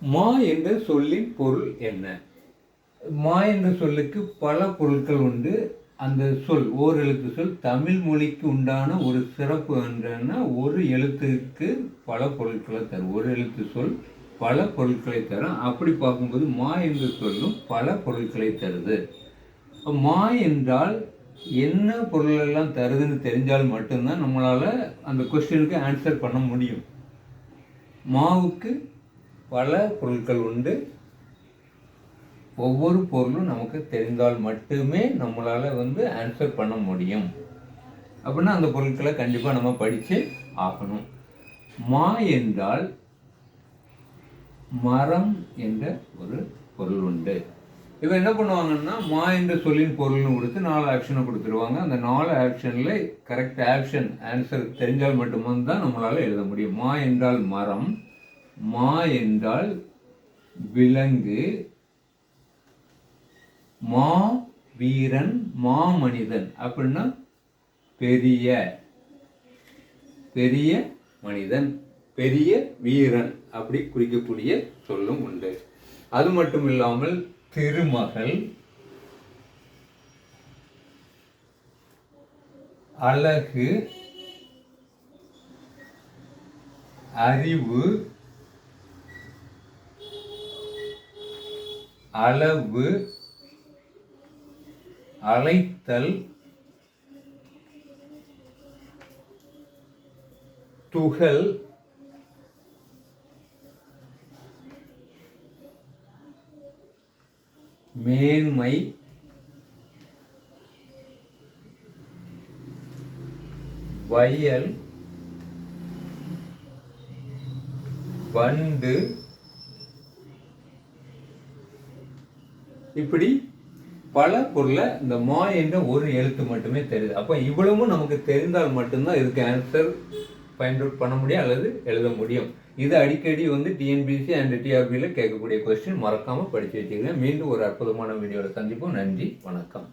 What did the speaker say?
மா என்ற சொல்லின் பொருள் என்ன? மா என்ற சொல்லுக்கு பல பொருட்கள் உண்டு. அந்த சொல் ஓர் எழுத்து சொல். தமிழ் மொழிக்கு உண்டான ஒரு சிறப்பு என்றன்னா, ஒரு எழுத்துக்கு பல பொருட்களை தரும். ஒரு எழுத்து சொல் பல பொருட்களை தரும். அப்படி பார்க்கும்போது மா என்ற சொல்லும் பல பொருட்களை தருது. மா என்றால் என்ன பொருளெல்லாம் தருதுன்னு தெரிஞ்சால் மட்டும்தான் நம்மளால் அந்த கொஸ்டினுக்கு ஆன்சர் பண்ண முடியும். மாவுக்கு பல பொருட்கள் உண்டு. ஒவ்வொரு பொருளும் நமக்கு தெரிந்தால் மட்டுமே நம்மளால் ஆன்சர் பண்ண முடியும். அப்படின்னா அந்த பொருட்களை கண்டிப்பாக நம்ம படித்து ஆகணும். மா என்றால் மரம் என்ற ஒரு பொருள் உண்டு. இப்போ என்ன பண்ணுவாங்கன்னா, மா என்ற சொல்லின் பொருள்னு கொடுத்து 4 ஆப்ஷனை கொடுத்துருவாங்க. அந்த 4 ஆப்ஷனில் கரெக்ட் ஆப்ஷன் ஆன்சர் தெரிஞ்சால் மட்டும்தான் நம்மளால் எழுத முடியும். மா என்றால் மரம், மா என்றால் விலங்கு, மா வீரன், மா மனிதன் அப்படின்னா பெரிய பெரிய மனிதன், பெரிய வீரன் அப்படி குறிக்கக்கூடிய சொல்லும் உண்டு. அது மட்டும் இல்லாமல் திருமகள், அழகு, அறிவு, அளவு, அழைத்தல், துகள், மேன்மை, வயல், வண்டு, இப்படி பல பொருளை இந்த மா என்ற ஒரு எழுத்து மட்டுமே தெரியுது. அப்போ இவ்வளவும் நமக்கு தெரிந்தால் மட்டும்தான் இதுக்கு ஆன்சர் ஃபைண்ட் அவுட் பண்ண முடியும் அல்லது எழுத முடியும். இது அடிக்கடி டிஎன்பிஎஸ்சி அண்ட் டிஆர்பியில் கேட்கக்கூடிய கொஸ்டின். மறக்காமல் படித்து வச்சுக்கிறேன். மீண்டும் ஒரு அற்புதமான வீடியோவில் சந்திப்போம். நன்றி, வணக்கம்.